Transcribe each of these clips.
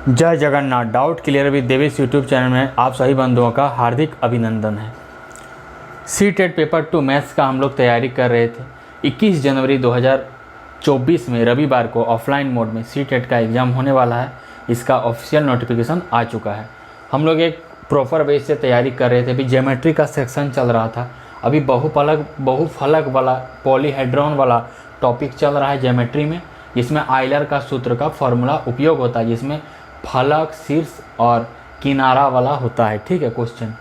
जय Jagannath. Doubt clear with Devesh YouTube channel में आप सभी बंधुओं का हार्दिक अभिनंदन है। सीटेट पेपर 2 मैथ्स का हम लोग तैयारी कर रहे थे। 21 जनवरी 2024 में रविवार को ऑफलाइन मोड में सीटेट का एग्ज़ाम होने वाला है। इसका ऑफिशियल नोटिफिकेशन आ चुका है। हम लोग एक प्रॉपर वे से तैयारी कर रहे थे। अभी ज्योमेट्री का सेक्शन चल रहा था। अभी बहुफलक वाला पॉलीहेड्रॉन वाला टॉपिक चल रहा है ज्योमेट्री में, जिसमें आयलर का सूत्र का फॉर्मूला उपयोग होता है, जिसमें फलक, शीर्ष और किनारा वाला होता है। ठीक है क्वेश्चन।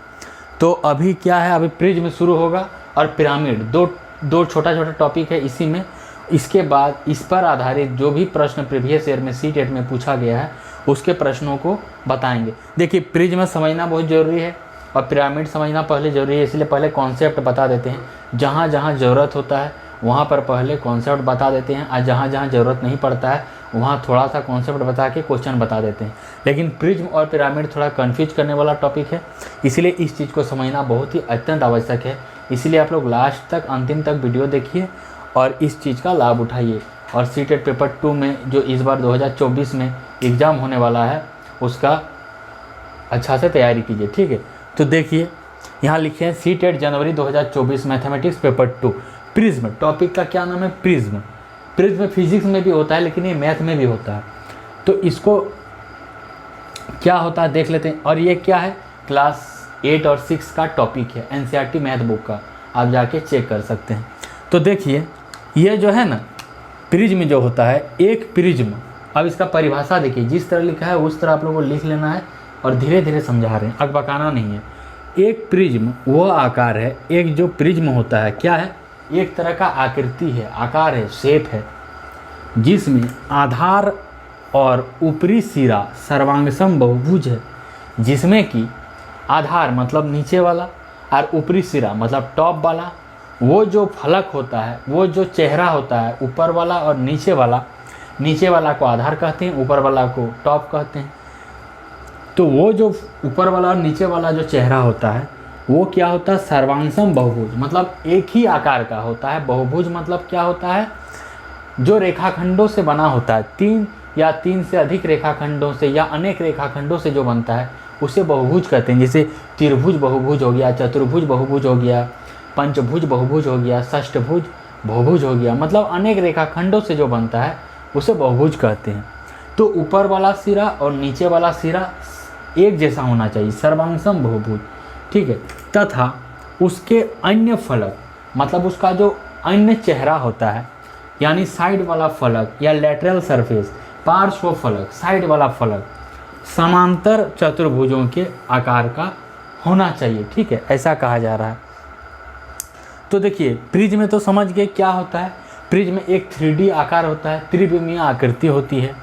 तो अभी क्या है, अभी प्रिज्म शुरू होगा और पिरामिड, दो छोटा छोटा टॉपिक है इसी में। इसके बाद इस पर आधारित जो भी प्रश्न प्रीवियस ईयर में सीटेट में पूछा गया है उसके प्रश्नों को बताएंगे। देखिए, प्रिज्म समझना बहुत ज़रूरी है और पिरामिड समझना पहले ज़रूरी है, इसलिए पहले कॉन्सेप्ट बता देते हैं। जहाँ जहाँ ज़रूरत होता है वहाँ पर पहले कॉन्सेप्ट बता देते हैं, और जहाँ जहाँ ज़रूरत नहीं पड़ता है वहाँ थोड़ा सा कॉन्सेप्ट बता के क्वेश्चन बता देते हैं। लेकिन प्रिज्म और पिरामिड थोड़ा कन्फ्यूज करने वाला टॉपिक है, इसलिए इस चीज़ को समझना बहुत ही अत्यंत आवश्यक है। इसलिए आप लोग लास्ट तक, अंतिम तक वीडियो देखिए और इस चीज़ का लाभ उठाइए। और सीटेट पेपर 2 में जो इस बार 2024 में एग्ज़ाम होने वाला है उसका अच्छा से तैयारी कीजिए। ठीक है, तो देखिए यहाँ लिखे हैं सीटेट जनवरी 2024 मैथमेटिक्स पेपर 2 प्रिज्म। टॉपिक का क्या नाम है? प्रिज्म। प्रिज्म फिजिक्स में भी होता है लेकिन ये मैथ में भी होता है। तो इसको क्या होता है देख लेते हैं। और ये क्या है, क्लास 8 और 6 का टॉपिक है, एनसीईआरटी मैथ बुक का, आप जाके चेक कर सकते हैं। तो देखिए ये जो है ना, प्रिज्म जो होता है, एक प्रिज्म, अब इसका परिभाषा देखिए, जिस तरह लिखा है उस तरह आप लोगों को लिख लेना है और धीरे धीरे समझा रहे हैं, अकबकाना नहीं है। एक प्रिज्म वो आकार है, एक जो प्रिज्म होता है क्या है, एक तरह का आकृति है, आकार है, शेप है, जिसमें आधार और ऊपरी सिरा सर्वांगसम बहुभुज है। जिसमें कि आधार मतलब नीचे वाला और ऊपरी सिरा मतलब टॉप वाला, वो जो फलक होता है, वो जो चेहरा होता है, ऊपर वाला और नीचे वाला को आधार कहते हैं, ऊपर वाला को टॉप कहते हैं। तो वो जो ऊपर वाला और नीचे वाला जो चेहरा होता है वो क्या होता है, सर्वांगसम बहुभुज, मतलब एक ही आकार का होता है। बहुभुज मतलब क्या होता है, जो रेखाखंडों से बना होता है, 3 या 3 से अधिक रेखाखंडों से या अनेक रेखाखंडों से जो बनता है उसे बहुभुज कहते हैं। जैसे त्रिभुज बहुभुज हो गया, चतुर्भुज बहुभुज हो गया, पंचभुज बहुभुज हो गया, षष्ठभुज बहुभुज हो गया, मतलब अनेक रेखाखंडों से जो बनता है उसे बहुभुज कहते हैं। तो ऊपर वाला सिरा और नीचे वाला सिरा एक जैसा होना चाहिए, सर्वांगसम बहुभुज। ठीक है, तथा उसके अन्य फलक मतलब उसका जो अन्य चेहरा होता है, यानी साइड वाला फलक या लैटरल सरफेस, पार्श्व फलक, साइड वाला फलक समांतर चतुर्भुजों के आकार का होना चाहिए। ठीक है, ऐसा कहा जा रहा है। तो देखिए प्रिज्म में तो समझ गए क्या होता है। प्रिज्म एक 3D आकार होता है, त्रिविमीय आकृति होती है,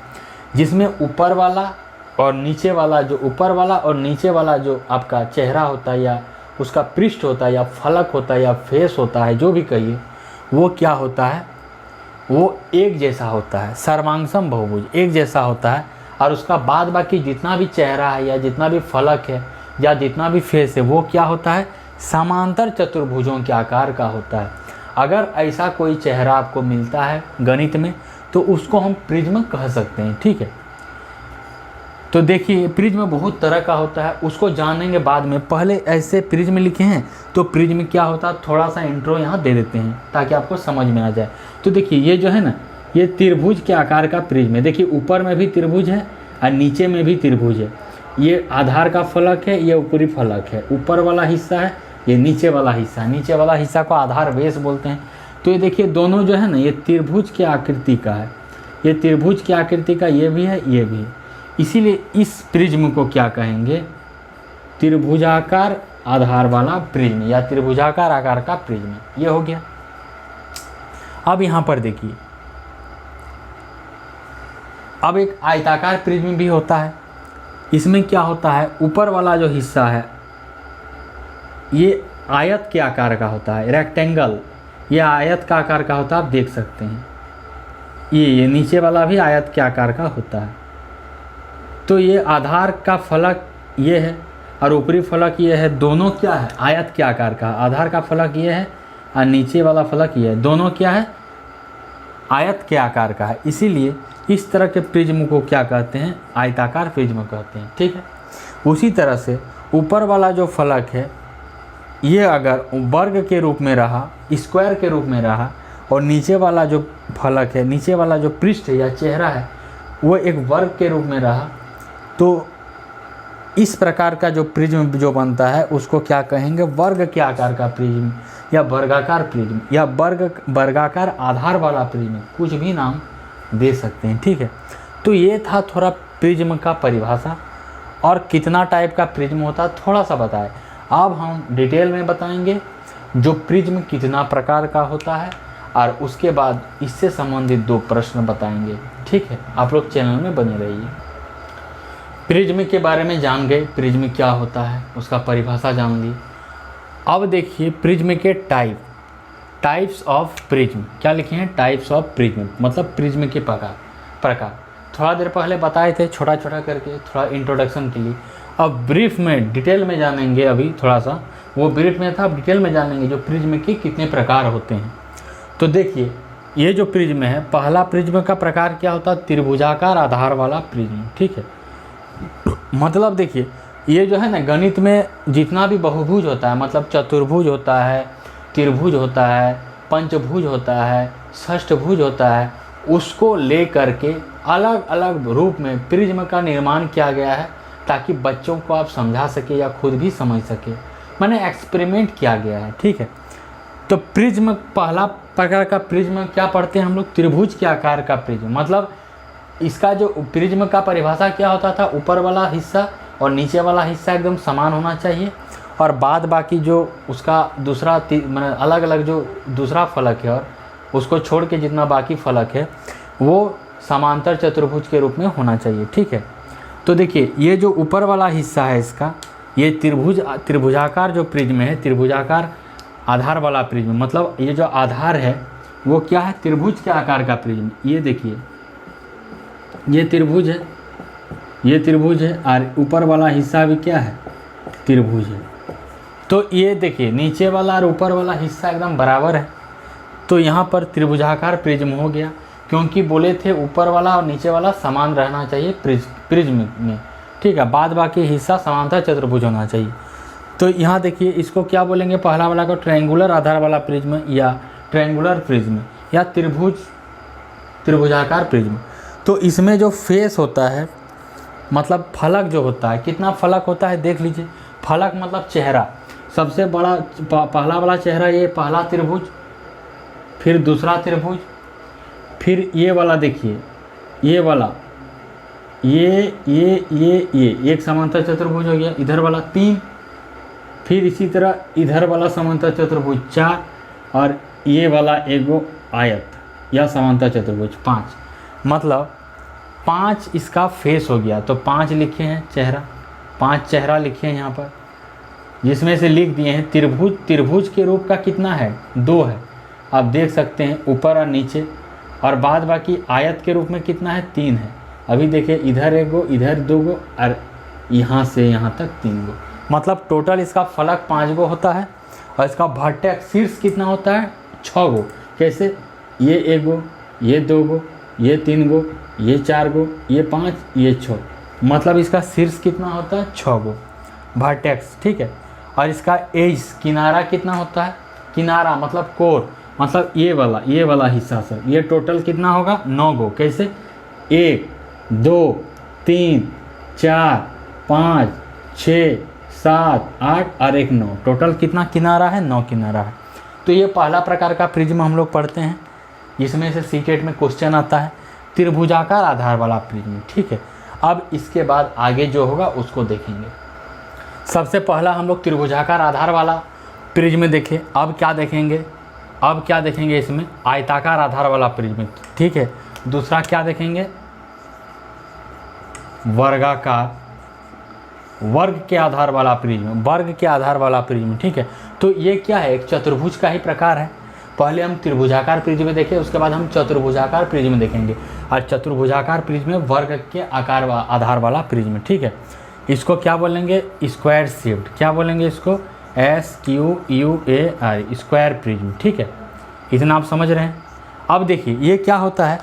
जिसमें ऊपर वाला और नीचे वाला, जो ऊपर वाला और नीचे वाला जो आपका चेहरा होता है या उसका पृष्ठ होता है या फलक होता है या फेस होता है, जो भी कहिए, वो क्या होता है, वो एक जैसा होता है, सर्वांगसम बहुभुज एक जैसा होता है। और उसका बाद बाकी जितना भी चेहरा है या जितना भी फलक है या जितना भी फेस है वो क्या होता है, समांतर चतुर्भुजों के आकार का होता है। अगर ऐसा कोई चेहरा आपको मिलता है गणित में तो उसको हम प्रिज्म कह सकते हैं। ठीक है, तो देखिए प्रिज्म बहुत तरह का होता है, उसको जानेंगे बाद में। पहले ऐसे प्रिज्म लिखे हैं तो प्रिज्म क्या होता है, थोड़ा सा इंट्रो यहाँ दे देते हैं ताकि आपको समझ में आ जाए। तो देखिए ये जो है ना, ये त्रिभुज के आकार का प्रिज्म है। देखिए ऊपर में भी त्रिभुज है और नीचे में भी त्रिभुज है। ये आधार का फलक है, ये ऊपरी फलक है, ऊपर वाला हिस्सा है, ये नीचे वाला हिस्सा, नीचे वाला हिस्सा को आधार बेस बोलते हैं। तो ये देखिए दोनों जो है ना, ये त्रिभुज की आकृति का है, ये त्रिभुज की आकृति का ये भी है, ये भी है। इसीलिए इस प्रिज्म को क्या कहेंगे, त्रिभुजाकार आधार वाला प्रिज्म या त्रिभुजाकार आकार का प्रिज्म। ये हो गया। अब यहाँ पर देखिए, अब एक आयताकार प्रिज्म भी होता है। इसमें क्या होता है, ऊपर वाला जो हिस्सा है ये आयत के आकार का होता है, रेक्टेंगल, ये आयत का आकार का होता है, आप देख सकते हैं। ये नीचे वाला भी आयत के आकार का होता है। तो ये आधार का फलक ये है और ऊपरी फलक ये है, दोनों क्या है, आयत के आकार का। आधार का फलक ये है और नीचे वाला फलक ये है, दोनों क्या है, आयत के आकार का है। इसीलिए इस तरह के प्रिज्म को क्या कहते हैं, आयताकार प्रिज्म कहते हैं। ठीक है, उसी तरह से ऊपर वाला जो फलक है ये अगर वर्ग के रूप में रहा, स्क्वायर के रूप में रहा, और नीचे वाला जो फलक है, नीचे वाला जो पृष्ठ है या चेहरा है वो एक वर्ग के रूप में रहा, तो इस प्रकार का जो प्रिज्म जो बनता है उसको क्या कहेंगे, वर्ग के आकार का प्रिज्म या वर्गाकार प्रिज्म या वर्गाकार आधार वाला प्रिज्म, कुछ भी नाम दे सकते हैं। ठीक है, तो ये था थोड़ा प्रिज्म का परिभाषा और कितना टाइप का प्रिज्म होता है थोड़ा सा बताए। अब हम डिटेल में बताएंगे जो प्रिज्म कितना प्रकार का होता है और उसके बाद इससे संबंधित 2 प्रश्न बताएंगे। ठीक है, आप लोग चैनल में बने रहिए। प्रिज्म के बारे में जान गए, प्रिज्म क्या होता है, उसका परिभाषा जान ली। अब देखिए प्रिज्म के टाइप्स ऑफ प्रिज्म, क्या लिखे हैं, टाइप्स ऑफ प्रिज्म, मतलब प्रिज्म के प्रकार थोड़ा देर पहले बताए थे छोटा छोटा करके, थोड़ा इंट्रोडक्शन के लिए। अब ब्रीफ में डिटेल में जानेंगे, अभी थोड़ा सा वो ब्रीफ में था, अब डिटेल में जानेंगे जो प्रिज्म के कितने प्रकार होते हैं। तो देखिए ये जो प्रिज्म है, पहला प्रिज्म का प्रकार क्या होता है, त्रिभुजाकार आधार वाला प्रिज्म। ठीक है, मतलब देखिए ये जो है ना गणित में जितना भी बहुभुज होता है, मतलब चतुर्भुज होता है, त्रिभुज होता है, पंचभुज होता है, षष्ठभुज होता है, उसको ले करके अलग अलग रूप में प्रिज्म का निर्माण किया गया है ताकि बच्चों को आप समझा सके या खुद भी समझ सके, मैंने एक्सपेरिमेंट किया गया है। ठीक है, तो प्रिज्म पहला प्रकार का प्रिज्म क्या पढ़ते हैं हम लोग, त्रिभुज के आकार का प्रिज्म। मतलब इसका जो प्रिज्म का परिभाषा क्या होता था, ऊपर वाला हिस्सा और नीचे वाला हिस्सा एकदम समान होना चाहिए और बाद बाकी जो उसका दूसरा मतलब अलग अलग जो दूसरा फलक है और उसको छोड़ के जितना बाकी फलक है वो समांतर चतुर्भुज के रूप में होना चाहिए। ठीक है, तो देखिए ये जो ऊपर वाला हिस्सा है इसका, ये त्रिभुजाकार जो प्रिज्म है, त्रिभुजाकार आधार वाला प्रिज्म, मतलब ये जो आधार है वो क्या है, त्रिभुज के आकार का प्रिज्म। ये देखिए ये त्रिभुज है, ये त्रिभुज है और ऊपर वाला हिस्सा भी क्या है, त्रिभुज है। तो ये देखिए नीचे वाला और ऊपर वाला हिस्सा एकदम बराबर है, तो यहाँ पर त्रिभुजाकार प्रिज्म हो गया, क्योंकि बोले थे ऊपर वाला और नीचे वाला समान रहना चाहिए प्रिज्म में। ठीक है, बाद बाकी हिस्सा समांतर चतुर्भुज होना चाहिए। तो यहाँ देखिए इसको क्या बोलेंगे, पहला वाला को ट्रायंगुलर आधार वाला प्रिज्म या ट्रायंगुलर प्रिज्म या त्रिभुजाकार प्रिज्म। तो इसमें जो फेस होता है, मतलब फलक जो होता है, कितना फलक होता है देख लीजिए। फलक मतलब चेहरा, सबसे बड़ा पहला वाला चेहरा ये पहला त्रिभुज, फिर दूसरा त्रिभुज, फिर ये वाला देखिए, ये वाला ये एक समांतर चतुर्भुज हो गया, इधर वाला 3, फिर इसी तरह इधर वाला समांतर चतुर्भुज 4 और ये वाला एगो आयत या समांतर चतुर्भुज 5, मतलब 5 इसका फेस हो गया। तो 5 लिखे हैं चेहरा, 5 चेहरा लिखे हैं यहाँ पर, जिसमें से लिख दिए हैं त्रिभुज के रूप का कितना है, 2 है, आप देख सकते हैं ऊपर और नीचे, और बाद बाकी आयत के रूप में कितना है, 3 है। अभी देखिए इधर एगो, इधर 2 गो और यहाँ से यहाँ तक 3 गो, मतलब टोटल इसका फलक 5 गो होता है और इसका वर्टेक्स शीर्ष कितना होता है, 6 गो। कैसे, ये एगो, ये 2 गो, ये 3 गो, ये 4 गो, ये 5, ये 6, मतलब इसका शीर्ष कितना होता है, 6 गो वर्टेक्स। ठीक है, और इसका एज किनारा कितना होता है, किनारा मतलब कोर, मतलब ये वाला हिस्सा सर, ये टोटल कितना होगा, 9 गो। कैसे, 1 2 3 4 5 6 7 8 और 1 9, टोटल कितना किनारा है, 9 किनारा है। तो ये पहला प्रकार का प्रिज्म हम लोग पढ़ते हैं, जिसमें से सीटेट में क्वेश्चन आता है, त्रिभुजाकार आधार वाला प्रिज्म। ठीक है, अब इसके बाद आगे जो होगा उसको देखेंगे। सबसे पहला हम लोग त्रिभुजाकार आधार वाला प्रिज्म देखें। अब क्या देखेंगे इसमें, आयताकार आधार वाला प्रिज्म। ठीक है, दूसरा क्या देखेंगे, वर्गाकार, वर्ग के आधार वाला प्रिज्म, ठीक है। तो ये क्या है, एक चतुर्भुज का ही प्रकार है। पहले हम त्रिभुजाकार प्रिज्म देखें, उसके बाद हम चतुर्भुजाकार प्रिज्म देखेंगे। और चतुर्भुजाकार प्रिज्म वर्ग के आधार वाला प्रिज्म, ठीक है। इसको क्या बोलेंगे, स्क्वायर शेप्ड, क्या बोलेंगे इसको, SQUAR, स्क्वायर प्रिज्म, ठीक है। इतना आप समझ रहे हैं। अब देखिए ये क्या होता है,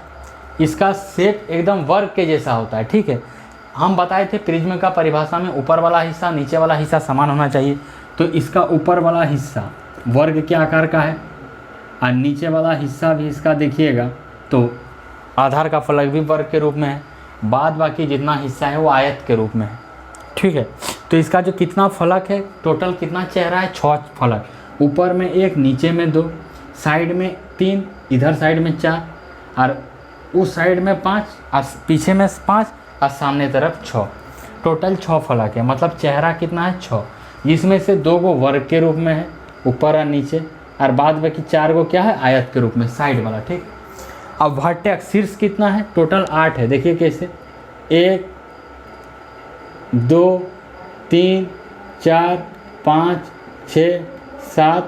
इसका शेप एकदम वर्ग के जैसा होता है, ठीक है। हम बताए थे प्रिज्म का परिभाषा में ऊपर वाला हिस्सा नीचे वाला हिस्सा समान होना चाहिए, तो इसका ऊपर वाला हिस्सा वर्ग के आकार का है और नीचे वाला हिस्सा भी इसका देखिएगा तो आधार का फलक भी वर्ग के रूप में है, बाद बाकी जितना हिस्सा है वो आयत के रूप में है, ठीक है। तो इसका जो कितना फलक है, टोटल कितना चेहरा है, 6 फलक, ऊपर में 1, नीचे में 2, साइड में 3, इधर साइड में 4 और उस साइड में 5 और पीछे में 5 और सामने तरफ 6, टोटल 6 फलक है। मतलब चेहरा कितना है, 6, जिसमें से 2 को वर्ग के रूप में है ऊपर और नीचे, और बाद बाकी 4 को क्या है, आयत के रूप में साइड वाला, ठीक। अब वर्टेक्स शीर्ष कितना है, टोटल 8 है। देखिए कैसे, 1 2 3 4 5 6 7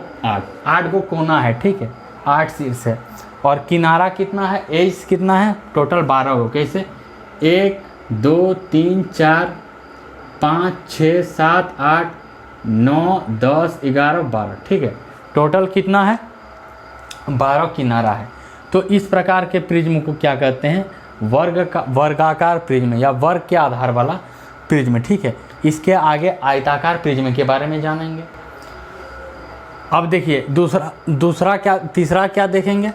8 को कोना है, ठीक है, 8 शीर्ष है। और किनारा कितना है, एज कितना है, टोटल 12 हो। कैसे, 1 2 3 4 5 6 7 8 9 10 11 12, ठीक है, टोटल कितना है, 12 किनारा है। तो इस प्रकार के प्रिज्म को क्या कहते हैं, वर्गाकार प्रिज्म या वर्ग के आधार वाला प्रिज्म, ठीक है। इसके आगे आयताकार प्रिज्म के बारे में जानेंगे। अब देखिए तीसरा क्या देखेंगे,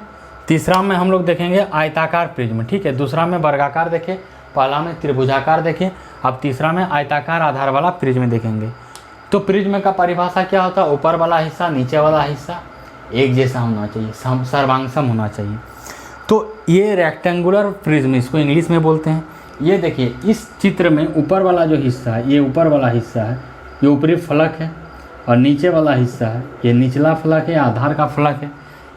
तीसरा में हम लोग देखेंगे आयताकार प्रिज्म, ठीक है। दूसरा में वर्गाकार देखे, पहला में त्रिभुजाकार देखे, अब तीसरा में आयताकार आधार वाला प्रिज्म देखेंगे। तो प्रिज्म का परिभाषा क्या होता है, ऊपर वाला हिस्सा नीचे वाला हिस्सा एक जैसा होना चाहिए, सर्वांगसम होना चाहिए। तो ये रेक्टेंगुलर प्रिज्म इसको इंग्लिश में बोलते हैं। ये देखिए इस चित्र में ऊपर वाला जो हिस्सा है, ये ऊपर वाला हिस्सा है, ये ऊपरी फलक है, और नीचे वाला हिस्सा है, ये निचला फलक है, आधार का फलक है।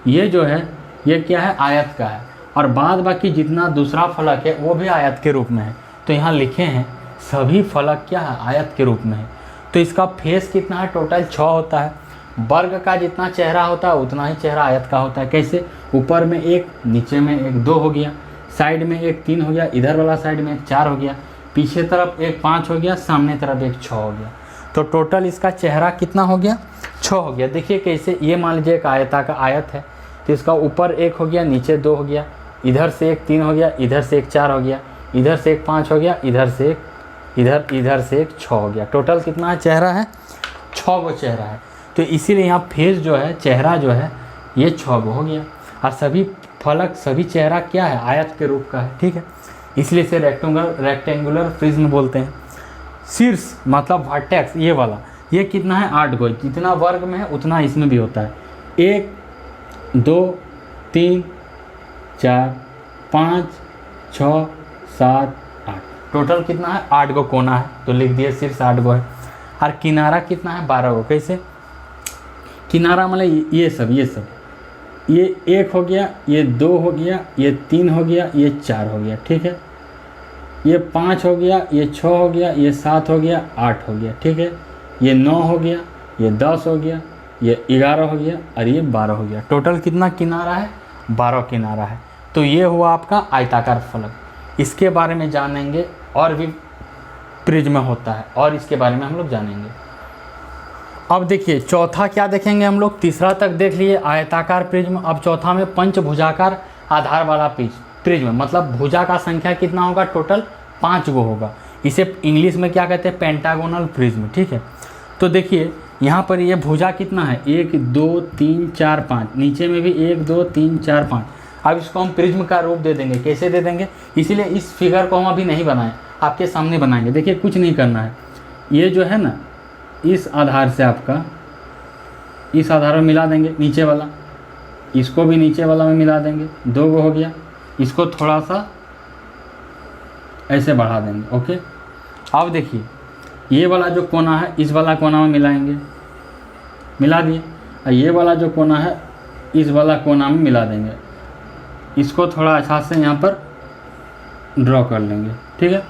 ये जो है ये क्या है, आयत का है, और बाद बाकी जितना दूसरा फलक है वो भी आयत के रूप में है। तो यहाँ लिखे हैं सभी फलक क्या है, आयत के रूप में है। तो इसका फेस कितना है, टोटल 6 होता है। वर्ग का जितना चेहरा होता है उतना ही चेहरा आयत का होता है। कैसे, ऊपर में 1, नीचे में 1 2 हो गया, साइड में 1 3 हो गया, इधर वाला साइड में 1 4 हो गया, पीछे तरफ 1 5 हो गया, सामने तरफ 1 6 हो गया। तो टोटल इसका चेहरा कितना हो गया, 6 हो गया। देखिए कैसे, ये मान लीजिए एक आयत है, तो इसका ऊपर 1 हो गया, नीचे 2 हो गया, इधर से 1 3 हो गया, इधर से 1 4 हो गया, इधर से 1 5 हो गया, इधर से 1 6 हो गया। टोटल कितना चेहरा है, 6 गो चेहरा है। तो इसीलिए यहाँ फेस जो है, चेहरा जो है ये 6 गो हो गया, और सभी फलक सभी चेहरा क्या है, आयत के रूप का है, ठीक है। इसलिए इसे रेक्टेंगुलर प्रिज्म बोलते हैं। शीर्ष मतलब वर्टेक्स, ये वाला, ये कितना है, 8 गो, जितना वर्ग में है उतना इसमें भी होता है। 1 2 3 4 5 6 7 8, टोटल कितना है, 8 गो कोना है, तो लिख दिए शीर्ष 8 गो है। और किनारा कितना है, 12 गो। कैसे, किनारा मतलब ये सब ये 1 हो गया, ये 2 हो गया, ये 3 हो गया, ये 4 हो गया, ठीक है, ये 5 हो गया, ये 6 हो गया, ये 7 हो गया, 8 हो गया, ठीक है, ये 9 हो गया, ये 10 हो गया, ये 11 हो गया, और ये 12 हो गया। टोटल कितना किनारा है, 12 किनारा है। तो ये हुआ आपका आयताकार फलक। इसके बारे में जानेंगे, और भी प्रिज्म होता है और इसके बारे में हम लोग जानेंगे। अब देखिए चौथा क्या देखेंगे हम लोग, तीसरा तक देख लिए आयताकार प्रिज्म। अब चौथा में पंचभुजाकार आधार वाला प्रिज्म, मतलब भुजा का संख्या कितना होगा, टोटल 5 गो होगा। इसे इंग्लिश में क्या कहते हैं, पेंटागोनल प्रिज्म, ठीक है। तो देखिए यहाँ पर ये भुजा कितना है, 1 2 3 4 5, नीचे में भी 1 2 3 4 5। अब इसको हम प्रिज्म का रूप दे देंगे। कैसे दे देंगे, इसीलिए इस फिगर को हम अभी नहीं बनाएं, आपके सामने बनाएंगे। देखिए कुछ नहीं करना है, ये जो है ना, इस आधार से आपका इस आधार में मिला देंगे, नीचे वाला इसको भी नीचे वाला में मिला देंगे, 2 गो हो गया। इसको थोड़ा सा ऐसे बढ़ा देंगे, ओके। अब देखिए ये वाला जो कोना है, इस वाला कोना में मिलाएंगे, मिला दिए। और ये वाला जो कोना है, इस वाला कोना में मिला देंगे। इसको थोड़ा अच्छा से यहाँ पर ड्रॉ कर लेंगे, ठीक है।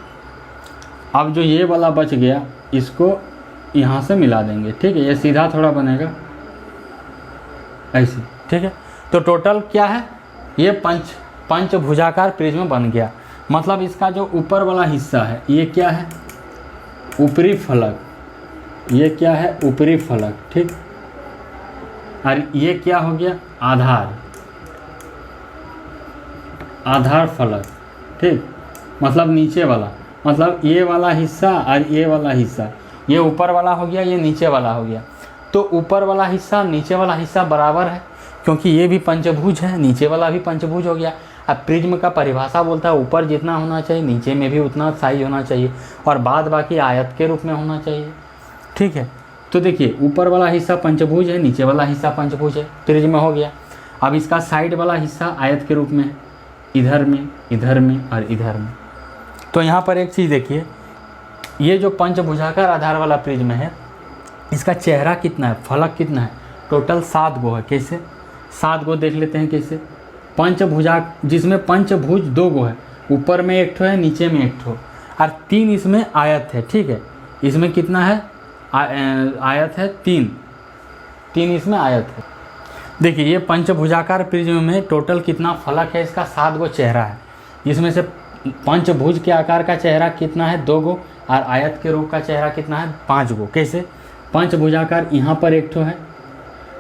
अब जो ये वाला बच गया, इसको यहाँ से मिला देंगे, ठीक है। ये सीधा थोड़ा बनेगा ऐसे, ठीक है। तो टोटल क्या है, ये पंचभुजाकार प्रिज्म बन गया। मतलब इसका जो ऊपर वाला हिस्सा है, ये क्या है, ऊपरी फलक, ये क्या है, ऊपरी फलक, ठीक। और ये क्या हो गया, आधार फलक, ठीक, मतलब नीचे वाला, मतलब ये वाला हिस्सा और ये वाला हिस्सा, ये ऊपर वाला हो गया, ये नीचे वाला हो गया। तो ऊपर वाला हिस्सा नीचे वाला हिस्सा बराबर है, क्योंकि ये भी पंचभुज है, नीचे वाला भी पंचभुज हो गया। अब प्रिज्म का परिभाषा बोलता है ऊपर जितना होना चाहिए नीचे में भी उतना साइज होना चाहिए, और बाद बाकी आयत के रूप में होना चाहिए। ठीक है, तो देखिए ऊपर वाला हिस्सा पंचभुज है, नीचे वाला हिस्सा पंचभुज है, प्रिज्म हो गया। अब इसका साइड वाला हिस्सा आयत के रूप में है, इधर में, इधर में और इधर में। तो यहाँ पर एक चीज़ देखिए, ये जो पंचभुजाकार आधार वाला प्रिज्म है, इसका चेहरा कितना है, फलक कितना है, टोटल 7 गो है। कैसे 7 गो देख लेते हैं कैसे। पंचभुजा, जिसमें पंचभुज 2 गो है, ऊपर में एक ठो है, नीचे में एक ठो, और 3 इसमें आयत है। ठीक है, इसमें कितना है आयत है 3 इसमें आयत है। देखिए ये पंचभुजाकार प्रिज्म में टोटल कितना फलक है, इसका 7 गो चेहरा है। इसमें से पंचभुज के आकार का चेहरा कितना है, 2 गो, और आयत के रूप का चेहरा कितना है, 5 गो। कैसे पंचभुजाकार यहाँ पर एक ठो है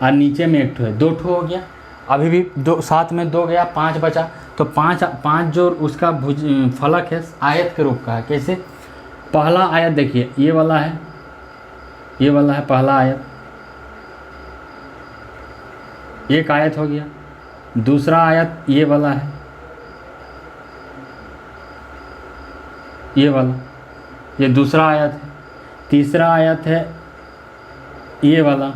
और नीचे में एक ठो है, 2 ठो हो गया। अभी भी 2 साथ में 2 गया, 5 बचा। तो 5 जो उसका फलक है आयत के रूप का है। कैसे पहला आयत देखिए, ये वाला है, ये वाला है पहला आयत, एक आयत हो गया। दूसरा आयत ये वाला है, ये वाला, ये दूसरा आयत है। तीसरा आयत है ये वाला,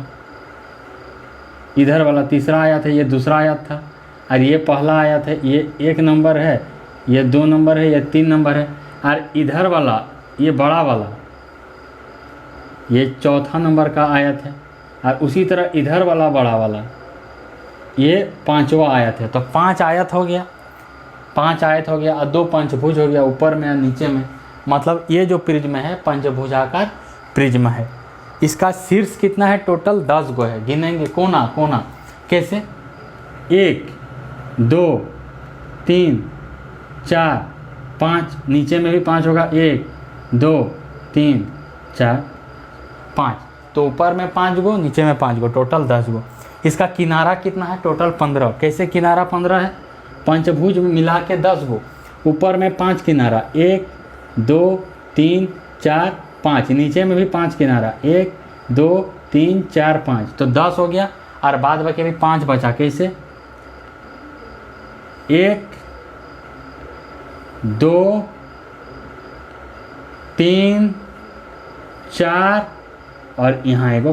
इधर वाला तीसरा आयत है, ये दूसरा आयत था। और ये पहला आयत है, ये 1 नंबर है, ये 2 नंबर है, ये 3 नंबर है। और इधर वाला ये बड़ा वाला, ये चौथा नंबर का आयत है। और उसी तरह इधर वाला बड़ा वाला, ये 5वां आयत है। तो 5 आयत हो गया, 5 आयत हो गया, और 2 पंचभुज हो गया, ऊपर में और नीचे में। मतलब ये जो प्रिज्म है पंचभुजाकार प्रिज्म है। इसका शीर्ष कितना है, टोटल 10 गो है। गिनेंगे कोना कोना, कैसे 1 2 3 4 5, नीचे में भी 5 होगा, 1 2 3 4 5। तो ऊपर में 5 गो, नीचे में 5 गो, टोटल 10 गो। इसका किनारा कितना है, टोटल 15। कैसे किनारा 15 है, पंचभुज मिला के 10 गो, ऊपर में 5 किनारा, 1 2 3 4 5, नीचे में भी 5 किनारा, 1 2 3 4 5, तो 10 हो गया। और बाद बाकी भी 5 बचा। कैसे 1 2 3 4 और यहाँ एगो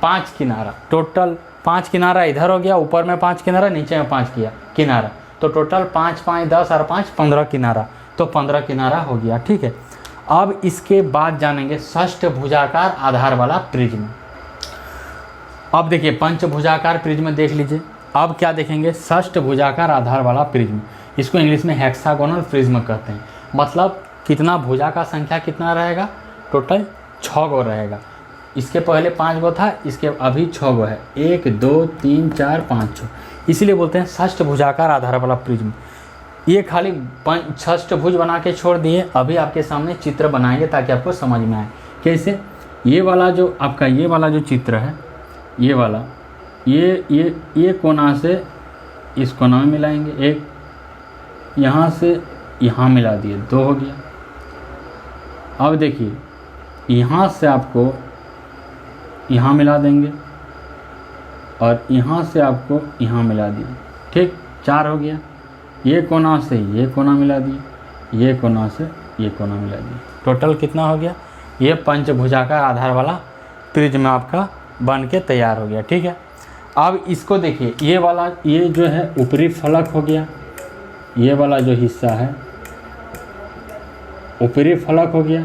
5 किनारा, टोटल 5 किनारा इधर हो गया, ऊपर में 5 किनारा, नीचे में 5 किनारा, तो टोटल 5 5 10 और 5 15 किनारा, तो 15 किनारा हो गया। ठीक है, अब इसके बाद जानेंगे षष्ठ भुजाकार आधार वाला प्रिज्म। अब देखिए पंचभुजाकार प्रिज्म देख लीजिए। अब क्या देखेंगे, षष्ठ भुजाकार आधार वाला प्रिज्म। इसको इंग्लिश में हेक्सागोनल प्रिज्म कहते हैं। मतलब कितना भुजा का संख्या कितना रहेगा, टोटल 6 गो रहेगा। इसके पहले 5 गो था, इसके अभी 6 गो है, 1 2 3 4 5 6, इसीलिए बोलते हैं षष्ठ भुजाकार आधार वाला प्रिज्म। ये खाली षष्ठ भुज बना के छोड़ दिए, अभी आपके सामने चित्र बनाएंगे ताकि आपको समझ में आए। कैसे ये वाला जो आपका ये वाला जो चित्र है, ये वाला ये कोना से इस कोना में मिलाएंगे, एक यहाँ से यहाँ मिला दिए, 2 हो गया। अब देखिए यहाँ से आपको यहाँ मिला देंगे और यहाँ से आपको यहाँ मिला दिए, ठीक 4 हो गया। ये कोना से ये कोना मिला दिए, ये कोना से ये कोना मिला दिए, टोटल कितना हो गया, ये पंचभुजाकार आधार वाला प्रिज्म आपका बन के तैयार हो गया। ठीक है, अब इसको देखिए, ये वाला ये जो है ऊपरी फलक हो गया, ये वाला जो हिस्सा है ऊपरी फलक हो गया,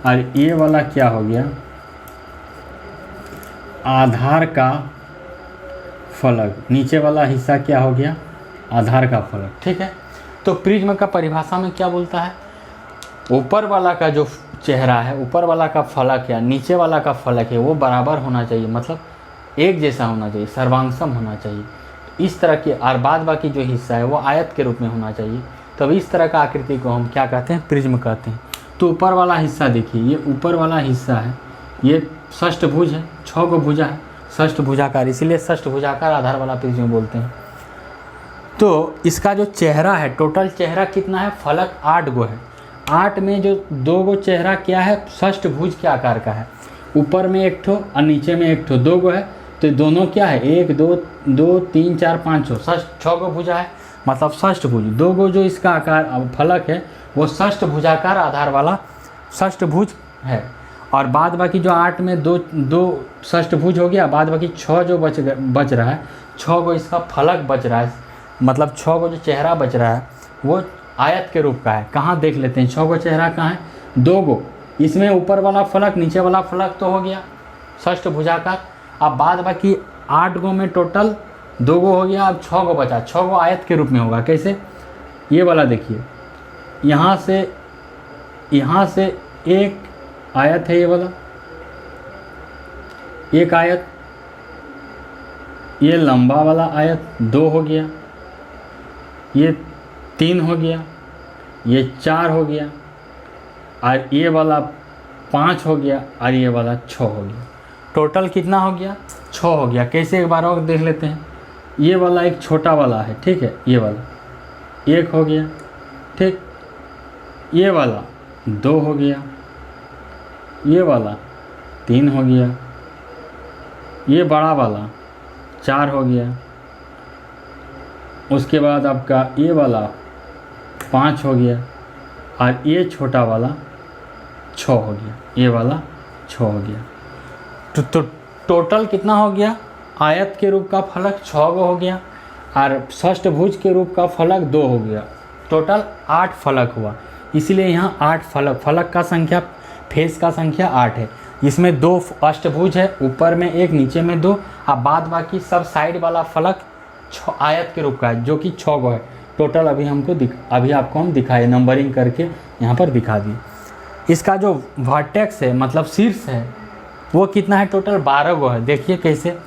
और ये वाला क्या हो गया, आधार का फलक। नीचे वाला हिस्सा क्या हो गया, आधार का फलक। ठीक है, तो प्रिज्म का परिभाषा में क्या बोलता है, ऊपर वाला का जो चेहरा है, ऊपर वाला का फलक या नीचे वाला का फलक है, वो बराबर होना चाहिए, मतलब एक जैसा होना चाहिए, सर्वांगसम होना चाहिए। इस तरह के और बाद बाकी जो हिस्सा है वो आयत के रूप में होना चाहिए। तब इस तरह का आकृति को हम क्या कहते हैं, प्रिज्म कहते हैं। तो ऊपर वाला हिस्सा देखिए, ये ऊपर वाला हिस्सा है, ये षष्ठ भुज है, 6 गो भुजा है, षष्ठ भुजाकार, इसीलिए षष्ठ भुजाकार आधार वाला प्रिज्म बोलते हैं। तो इसका जो चेहरा है, टोटल चेहरा कितना है, फलक 8 गो है। 8 में जो 2 गो चेहरा क्या है, षष्ठभुज के आकार का है। ऊपर में एक ठो और नीचे में एक ठो, 2 गो है। तो दोनों क्या है, 1 2 2 3 4 5 6 गो भुजा है, मतलब षष्ठभुज। 2 गो जो इसका आकार फलक है वो षष्ठभुजाकार आधार वाला षष्ठभुज है। और बाद बाकी जो 8 में 2 षष्ठभुज हो गया, बाद बाकी 6 जो बच रहा है, 6 गो इसका फलक बच रहा है, मतलब 6 गो जो चेहरा बच रहा है वो आयत के रूप का है। कहाँ देख लेते हैं 6 गो चेहरा कहाँ है, 2 गो इसमें ऊपर वाला फलक, नीचे वाला फलक तो हो गया षष्ठभुजाकार। अब बाद बाकी 8 गो में टोटल 2 गो हो गया, अब 6 गो बचा, 6 गो आयत के रूप में होगा। कैसे, ये वाला देखिए, यहाँ से एक आयत है, ये वाला एक आयत, ये लंबा वाला आयत 2 हो गया, ये 3 हो गया, ये 4 हो गया, और ये वाला 5 हो गया, और ये वाला 6 हो गया। टोटल कितना हो गया, 6 हो गया। कैसे, एक बार और देख लेते हैं। ये वाला एक छोटा वाला है, ठीक है, ये वाला 1 हो गया, ठीक, ये वाला 2 हो गया, ये वाला 3 हो गया, ये बड़ा वाला 4 हो गया, उसके बाद आपका ये वाला 5 हो गया, और ये छोटा वाला 6 हो गया, ये वाला 6 हो गया। तो टोटल कितना हो गया, आयत के रूप का फलक 6 गो हो गया, और षष्ठभुज के रूप का फलक 2 हो गया। टोटल 8 फलक हुआ, इसलिए यहाँ 8 फलक का संख्या, फेस का संख्या 8 है। इसमें 2 अष्टभुज है, ऊपर में 1 नीचे में 2, और बाद बाकी सब साइड वाला फलक आयत के रूप का है, जो कि 6 गो है। टोटल अभी आपको हम दिखाए, नंबरिंग करके यहाँ पर दिखा दिए। इसका जो वर्टेक्स है, मतलब शीर्ष है, वो कितना है, टोटल 12 गो है। देखिए कैसे,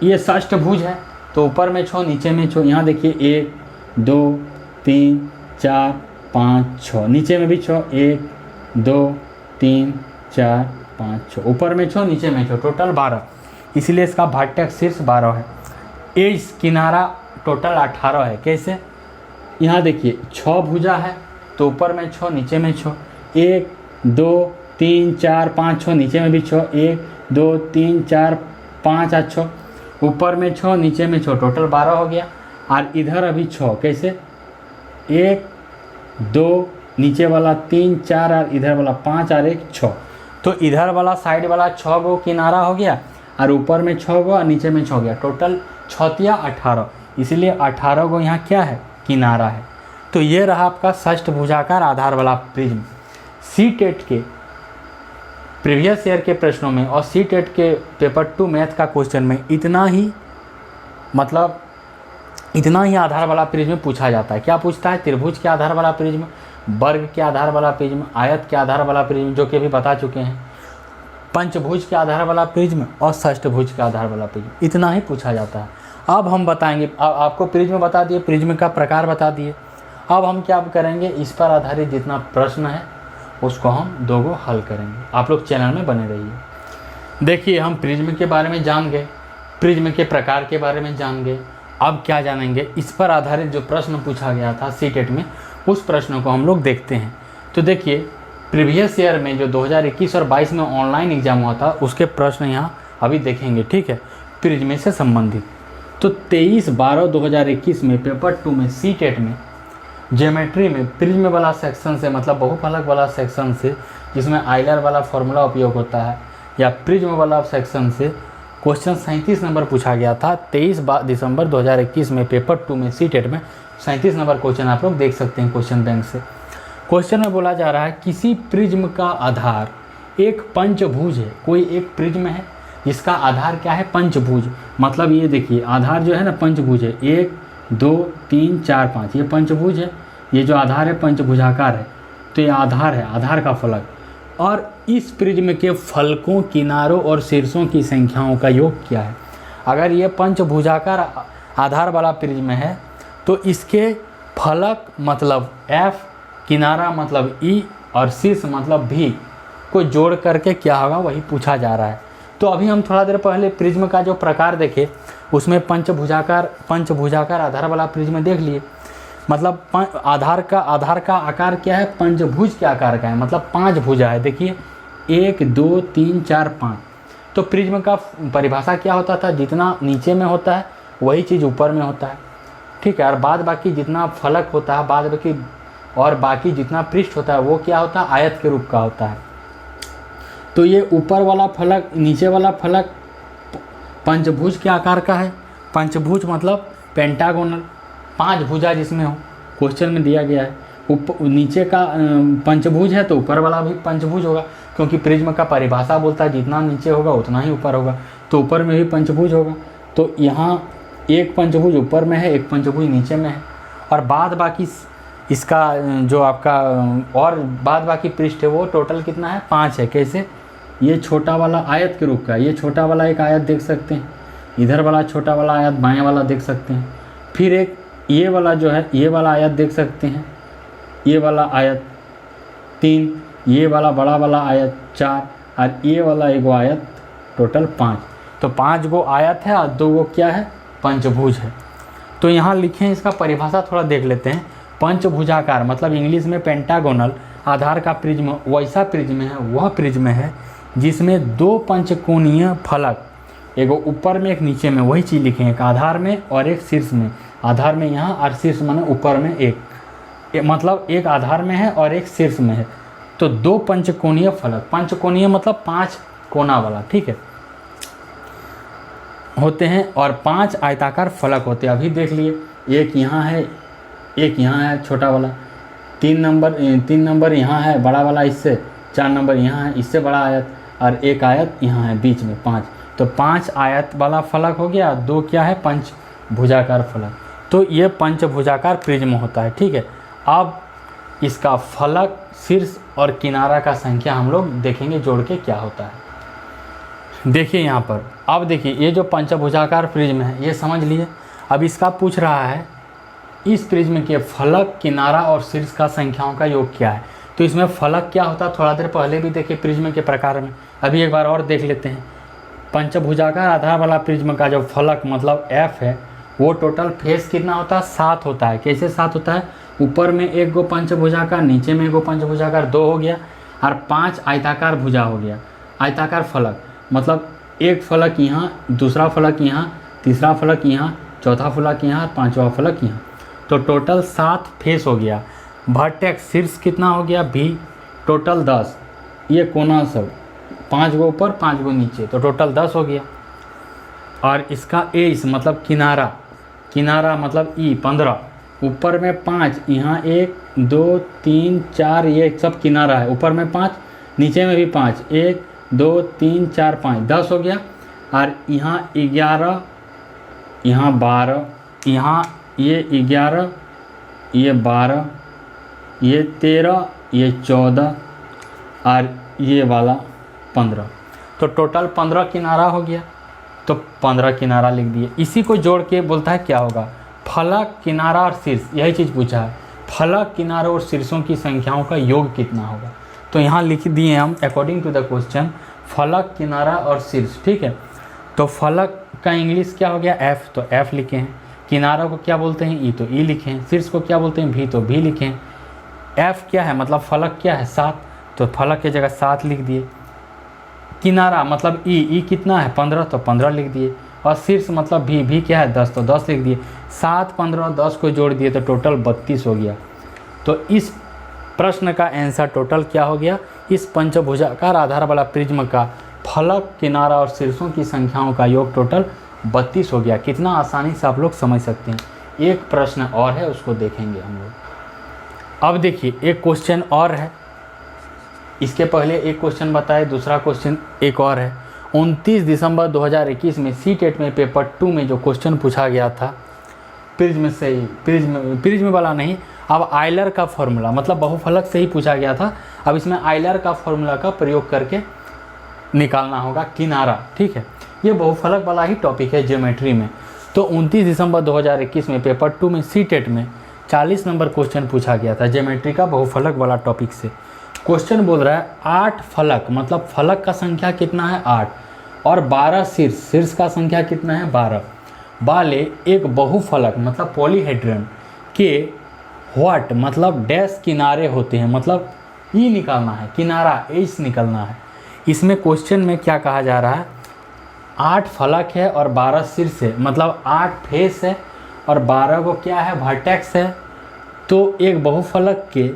ये षष्ठभुज है तो ऊपर में 6 नीचे में 6, यहाँ देखिए 1 2 3 4 5 6, नीचे में भी 6, 1 2 3 4 5 6, ऊपर में 6 नीचे में 6, टोटल 12, इसलिए इसका वर्टेक्स शीर्ष 12 है। एज किनारा टोटल 18 है। कैसे, यहाँ देखिए 6 भुजा है तो ऊपर में 6 नीचे में 6, 1 2 3 4 5 6, नीचे में भी 6, 1 2 3 4 5 और 6, ऊपर में 6 नीचे में 6, टोटल 12 हो गया। और इधर अभी 6, कैसे, 1 2 नीचे वाला 3 4 और इधर वाला 5 और 1 6, तो इधर वाला साइड वाला 6 गो किनारा हो गया, और ऊपर में 6 गो और नीचे में 6 हो गया, टोटल 6 18, इसलिए 18 गो यहाँ क्या है, किनारा है। तो ये रहा आपका षष्ठभुजाकार आधार वाला प्रिज्म। सी-टेट के प्रीवियस ईयर के प्रश्नों में और सी-टेट के पेपर 2 मैथ का क्वेश्चन में इतना ही आधार वाला प्रिज्म पूछा जाता है। क्या पूछता है, त्रिभुज के आधार वाला प्रिज्म, वर्ग के आधार वाला प्रिज्म, आयत के आधार वाला प्रिज्म, जो कि अभी बता चुके हैं, पंचभुज के आधार वाला प्रिज्म और षष्ठभुज के आधार वाला प्रिज्म, इतना ही पूछा जाता है। अब हम बताएंगे, आपको प्रिज्म बता दिए, प्रिज्म का प्रकार बता दिए। अब हम क्या करेंगे, इस पर आधारित जितना प्रश्न है उसको हम 2 गो हल करेंगे। आप लोग चैनल में बने रहिए। देखिए, हम प्रिज्म के बारे में जान गए, प्रिज्म के प्रकार के बारे में जान गए। अब क्या जानेंगे, इस पर आधारित जो प्रश्न पूछा गया था सी-टेट में, उस प्रश्नों को हम लोग देखते हैं। तो देखिए, प्रीवियस ईयर में जो 2021 और 22 में ऑनलाइन एग्जाम हुआ था, उसके प्रश्न यहाँ अभी देखेंगे, ठीक है, प्रिज्म से संबंधित। तो 23/12/2021 में पेपर 2 में सी-टेट में ज्योमेट्री में प्रिज्म वाला सेक्शन से, मतलब बहुफलक वाला सेक्शन से, जिसमें आइलर वाला फॉर्मूला उपयोग होता है, या प्रिज्म वाला सेक्शन से क्वेश्चन 37 नंबर पूछा गया था। 23 दिसंबर 2021 में पेपर 2 में सी-टेट में 37 नंबर क्वेश्चन आप लोग देख सकते हैं क्वेश्चन बैंक से। क्वेश्चन में बोला जा रहा है, किसी प्रिज्म का आधार एक पंचभुज है। कोई एक प्रिज्म है जिसका आधार क्या है, पंचभुज, मतलब ये देखिए आधार जो है ना पंचभुज है, 1 2 3 4 5, ये पंचभुज है, ये जो आधार है पंचभुजाकार है, तो ये आधार है, आधार का फलक। और इस प्रिज्म के फलकों, किनारों और शीर्षों की संख्याओं का योग क्या है। अगर ये पंचभुजाकार आधार वाला प्रिज्म है तो इसके फलक मतलब F, किनारा मतलब E और शीर्ष मतलब V को जोड़ करके क्या होगा, वही पूछा जा रहा है। तो अभी हम थोड़ा देर पहले प्रिज्म का जो प्रकार देखे उसमें पंचभुजाकार आधार वाला प्रिज्म देख लिए। मतलब आधार का आकार क्या है, पंचभुज के आकार का है, मतलब 5 भुजा है। देखिए 1 2 3 4 5। तो प्रिज्म का परिभाषा क्या होता था, जितना नीचे में होता है वही चीज़ ऊपर में होता है, ठीक है। और बाद बाकी जितना फलक होता है, बाकी जितना पृष्ठ होता है वो क्या होता है, आयत के रूप का होता है। तो ये ऊपर वाला फलक, नीचे वाला फलक पंचभुज के आकार का है। पंचभुज मतलब पेंटागोनल, 5 भुजा जिसमें हो, क्वेश्चन में दिया गया है। नीचे का पंचभुज है तो ऊपर वाला भी पंचभुज होगा, क्योंकि प्रिज्म का परिभाषा बोलता है जितना नीचे होगा उतना ही ऊपर होगा, तो ऊपर में भी पंचभुज होगा। तो यहाँ एक पंचभुज ऊपर में है, एक पंचभुज नीचे में है। और बाद बाकी इसका जो आपका और बाद बाकी पृष्ठ है वो टोटल कितना है, 5 है। कैसे, ये छोटा वाला आयत के रूप का, ये छोटा वाला एक आयत देख सकते हैं, इधर वाला छोटा वाला आयत बाएं वाला देख सकते हैं। फिर एक ये वाला जो है, ये वाला आयत देख सकते हैं, ये वाला आयत 3, ये वाला बड़ा वाला आयत 4 और ये वाला एक आयत, टोटल 5। तो 5 गो आयत है और 2 गो क्या है, पंचभुज है। तो यहाँ लिखें, इसका परिभाषा थोड़ा देख लेते हैं। पंचभुजाकार मतलब इंग्लिश में पेंटागोनल आधार का प्रिज्म वैसा प्रिज्म है, वह प्रिज्म है जिसमें 2 पंचकोणीय फलक, एक ऊपर में एक नीचे में, वही चीज़ लिखें, एक आधार में और एक शीर्ष में। आधार में यहाँ और शीर्ष माने ऊपर में एक मतलब एक आधार में है और एक शीर्ष में है। तो 2 पंचकोणीय फलक, पंचकोणीय मतलब 5 कोना वाला, ठीक है, होते हैं और 5 आयताकार फलक होते हैं। अभी देख लिए, एक यहाँ है, एक यहाँ है छोटा वाला, 3 नंबर यहाँ है बड़ा वाला, इससे 4 नंबर यहाँ है, इससे बड़ा आयत, और एक आयत यहाँ है बीच में 5। तो 5 आयत वाला फलक हो गया, 2 क्या है, पंचभुजाकार फलक। तो ये पंचभुजाकार प्रिज्म होता है, ठीक है। अब इसका फलक, शीर्ष और किनारा का संख्या हम लोग देखेंगे जोड़ के क्या होता है। देखिए यहाँ पर, अब देखिए ये जो पंचभुजाकार प्रिज्म है ये समझ लिए। अब इसका पूछ रहा है इस प्रिज्म के फलक, किनारा और शीर्ष का संख्याओं का योग क्या है। तो इसमें फलक क्या होता है थोड़ा देर पहले भी देखे प्रिज्म के प्रकार में, अभी एक बार और देख लेते हैं। पंचभुजाकार आधार वाला प्रिज्म का जो फलक मतलब F है वो टोटल फेस कितना होता है, 7 होता है। कैसे 7 होता है, ऊपर में 1 गो पंचभुजाकार, नीचे में 1 गो पंचभुजाकार, 2 हो गया, और 5 आयताकार भुजा हो गया। आयताकार फलक मतलब एक फलक यहाँ, दूसरा फलक यहाँ, तीसरा फलक यहाँ, चौथा फलक यहाँ, 5वां फलक यहाँ। तो टोटल 7 फेस हो गया। वर्टेक्स शीर्ष कितना हो गया, भी टोटल 10। ये कोना सब 5 गो ऊपर 5 गो नीचे, तो टोटल 10 हो गया। और इसका एस मतलब किनारा मतलब ई 15, ऊपर में 5, यहाँ 1 2 3 4, ये सब किनारा है, ऊपर में 5, नीचे में भी 5, 1 2 3 4 5, 10 हो गया। और यहाँ 11, यहाँ 12, यहाँ ये 11, ये 12, ये 13, ये 14 और ये वाला 15। तो टोटल 15 किनारा हो गया। तो 15 किनारा लिख दिए। इसी को जोड़ के बोलता है क्या होगा, फलक, किनारा और शीर्ष, यही चीज़ पूछा है। फलक, किनारों और शीर्षों की संख्याओं का योग कितना होगा। तो यहाँ लिख दिए हम अकॉर्डिंग टू द क्वेश्चन फलक, किनारा और शीर्ष, ठीक है। तो फलक का इंग्लिश क्या हो गया, F, तो F लिखे हैं। किनारा को क्या बोलते हैं, E, तो E लिखे हैं। शीर्ष को क्या बोलते हैं, V, तो V लिखे हैं। F क्या है मतलब फलक क्या है, 7, तो फलक की जगह 7 लिख दिए। किनारा मतलब E कितना है 15, तो 15 लिख दिए। और शीर्ष मतलब V क्या है 10, तो 10 लिख दिए। 7 15 10 को जोड़ दिए तो टोटल 32 हो गया। तो इस प्रश्न का आंसर टोटल क्या हो गया, इस पंचभुजाकार आधार वाला प्रिज्म का फलक, किनारा और शीर्षों की संख्याओं का योग टोटल 32 हो गया। कितना आसानी से आप लोग समझ सकते हैं। एक प्रश्न और है, उसको देखेंगे हम लोग। अब देखिए एक क्वेश्चन और है, इसके पहले एक क्वेश्चन बताए, दूसरा क्वेश्चन एक और है। 29 दिसंबर 2021 में C-TET में पेपर 2 में जो क्वेश्चन पूछा गया था प्रिज्म से ही, प्रिज्म वाला नहीं, अब आयलर का फॉर्मूला मतलब बहुफलक से ही पूछा गया था। अब इसमें आयलर का फॉर्मूला का प्रयोग करके निकालना होगा किनारा, ठीक है। ये बहुफलक वाला ही टॉपिक है ज्योमेट्री में। तो 29 दिसंबर 2021 में पेपर 2 में C-TET में 40 नंबर क्वेश्चन पूछा गया था ज्योमेट्री का बहुफलक वाला टॉपिक से। क्वेश्चन बोल रहा है 8 फलक मतलब फलक का संख्या कितना है 8, और 12 शीर्ष, शीर्ष का संख्या कितना है 12 वाले एक बहुफलक मतलब पॉलीहेड्रन के व्हाट मतलब डैश किनारे होते हैं, मतलब ई निकालना है, किनारा एज निकालना है। इसमें क्वेश्चन में क्या कहा जा रहा है, 8 फलक है और 12 शीर्ष है, मतलब 8 फेस है और 12 को क्या है वर्टेक्स है। तो एक बहुफलक के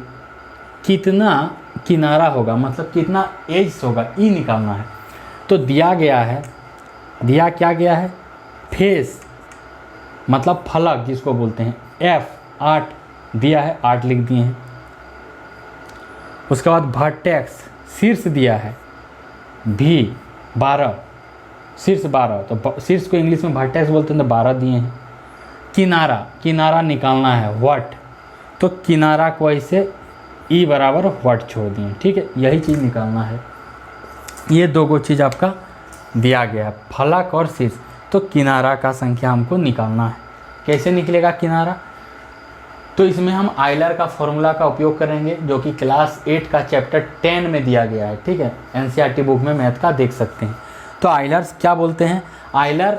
कितना किनारा होगा, मतलब कितना एज होगा, ई निकालना है। तो दिया गया है, दिया क्या गया है, फेस मतलब फलक जिसको बोलते हैं, F 8 दिया है, 8 लिख दिए हैं। उसके बाद वर्टेक्स शीर्ष दिया है V 12, शीर्ष 12, तो शीर्ष को इंग्लिश में वर्टेक्स बोलते हैं, तो 12 दिए हैं। किनारा, किनारा निकालना है व्हाट, तो किनारा को ऐसे ई बराबर व्हाट छोड़ दिए, ठीक है, यही चीज़ निकालना है। ये दो चीज़ आपका दिया गया है, फलक और शीर्ष। तो किनारा का संख्या हमको निकालना है। कैसे निकलेगा किनारा, तो इसमें हम आइलर का फॉर्मूला का उपयोग करेंगे, जो कि क्लास 8 का चैप्टर 10 में दिया गया है, ठीक है, एनसीईआरटी बुक में मैथ का देख सकते हैं। तो आइलर्स क्या बोलते हैं, आइलर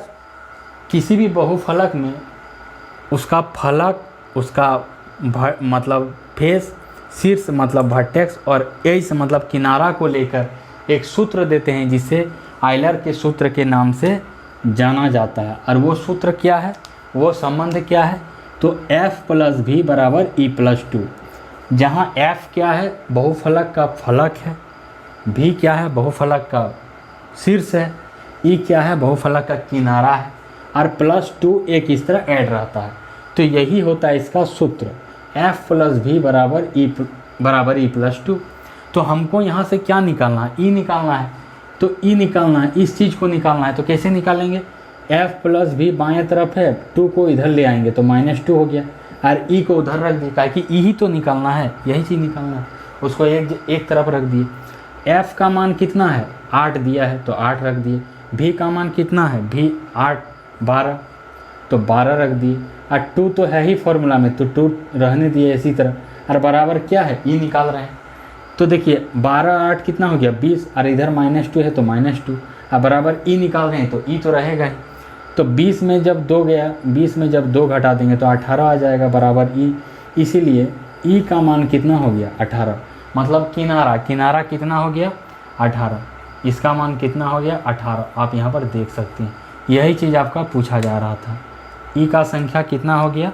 किसी भी बहुफलक में उसका फलक, उसका मतलब फेस, शीर्ष मतलब वर्टेक्स और एज मतलब किनारा को लेकर एक सूत्र देते हैं, जिसे आइलर के सूत्र के नाम से जाना जाता है। और वो सूत्र क्या है, वो संबंध क्या है, तो F + V = E+2, जहाँ F क्या है बहुफलक का फलक है, V क्या है बहुफलक का शीर्ष है, E क्या है बहुफलक का किनारा है, और +2 एक इस तरह ऐड रहता है। तो यही होता है इसका सूत्र, F + V = E+2। तो हमको यहाँ से क्या निकालना है, E निकालना है। तो E निकालना है, इस चीज़ को निकालना है। तो कैसे निकालेंगे, F + V बाएं तरफ है, 2 को इधर ले आएंगे तो -2 हो गया, और E को उधर रख दिए, ताकि E ही तो निकालना है, यही चीज़ निकालना है, उसको एक तरफ रख दिए। F का मान कितना है 8 दिया है, तो 8 रख दिए। V का मान कितना है, V 8 12, तो 12 रख दिए। और 2 तो है ही फॉर्मूला में, तो 2 रहने दिए इसी तरह। और बराबर क्या है, E निकाल रहे हैं। तो देखिए 12 8 कितना हो गया 20, और इधर -2 है तो -2, और बराबर E निकाल रहे हैं तो E तो रहेगा ही। तो 20 में जब 2 गया, 20 में जब 2 घटा देंगे तो 18 आ जाएगा बराबर E। इसीलिए E का मान कितना हो गया 18, मतलब किनारा, किनारा कितना हो गया 18, इसका मान कितना हो गया 18। आप यहाँ पर देख सकते हैं, यही चीज़ आपका पूछा जा रहा था। E का संख्या कितना हो गया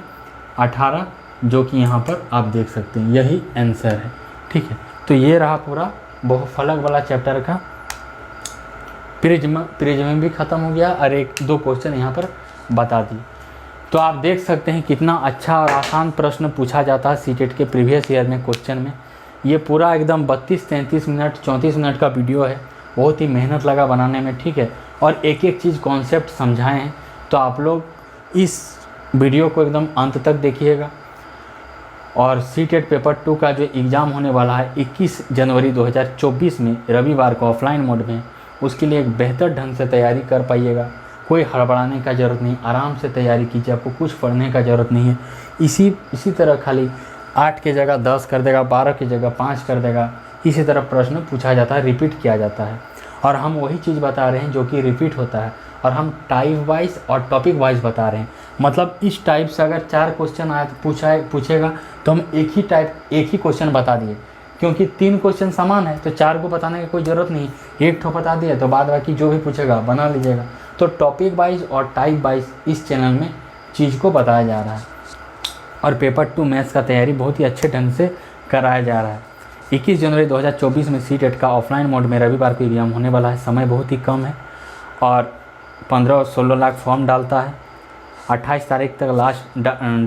18, जो कि यहाँ पर आप देख सकते हैं, यही आंसर है, ठीक है। तो ये रहा पूरा बहुफलक वाला चैप्टर का। प्रिज्म भी ख़त्म हो गया, और 1-2 क्वेश्चन यहाँ पर बता दिए। तो आप देख सकते हैं कितना अच्छा और आसान प्रश्न पूछा जाता है सीटेट के प्रीवियस ईयर में क्वेश्चन में। ये पूरा एकदम 32-33 मिनट 34 मिनट का वीडियो है, बहुत ही मेहनत लगा बनाने में, ठीक है। और एक एक चीज़ कॉन्सेप्ट समझाए हैं। तो आप लोग इस वीडियो को एकदम अंत तक देखिएगा। और सीटेट पेपर 2 का जो एग्ज़ाम होने वाला है 21 जनवरी 2024 में रविवार को ऑफलाइन मोड में, उसके लिए एक बेहतर ढंग से तैयारी कर पाइएगा। कोई हड़बड़ाने का ज़रूरत नहीं, आराम से तैयारी कीजिए, आपको कुछ पढ़ने का ज़रूरत नहीं है। इसी तरह खाली 8 की जगह 10 कर देगा, 12 की जगह 5 कर देगा, इसी तरह प्रश्न पूछा जाता है, रिपीट किया जाता है। और हम वही चीज़ बता रहे हैं जो कि रिपीट होता है, और हम टाइप वाइज और टॉपिक वाइज बता रहे हैं। मतलब इस टाइप से अगर 4 क्वेश्चन आया तो पूछेगा तो हम एक ही क्वेश्चन बता दिए, क्योंकि 3 क्वेश्चन समान है तो 4 को बताने की कोई ज़रूरत नहीं, एक ठो बता दिया तो बाद बाकी जो भी पूछेगा बना लीजिएगा। तो टॉपिक वाइज और टाइप वाइज इस चैनल में चीज़ को बताया जा रहा है। और पेपर 2 मैथ्स का तैयारी बहुत ही अच्छे ढंग से कराया जा रहा है। 21 जनवरी 2024 में सीटेट का ऑफलाइन मोड में रविवार को एग्जाम होने वाला है। समय बहुत ही कम है और 15-16 लाख फॉर्म डालता है। 28 तारीख तक लास्ट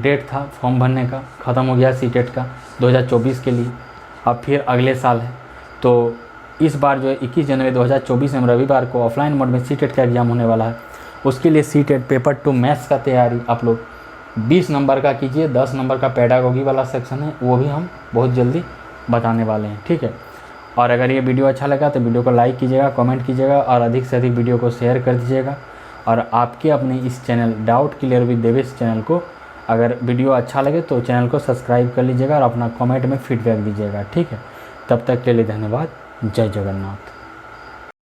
डेट था फॉर्म भरने का, ख़त्म हो गया सीटेट का 2024 के लिए। अब फिर अगले साल है। तो इस बार जो है 21 जनवरी 2024 में रविवार को ऑफलाइन मोड में सीटेट का एग्ज़ाम होने वाला है। उसके लिए सीटेट पेपर 2 मैथ्स का तैयारी आप लोग 20 नंबर का कीजिए। 10 नंबर का पेडागोगी वाला सेक्शन है, वो भी हम बहुत जल्दी बताने वाले हैं, ठीक है। और अगर ये वीडियो अच्छा लगा तो वीडियो को लाइक कीजिएगा, कमेंट कीजिएगा और अधिक से अधिक वीडियो को शेयर कर दीजिएगा। और आपके अपने इस channel doubt clear with Devesh channel को अगर वीडियो अच्छा लगे तो चैनल को सब्सक्राइब कर लीजिएगा और अपना कमेंट में फीडबैक दीजिएगा, ठीक है। तब तक के लिए धन्यवाद। जय जगन्नाथ।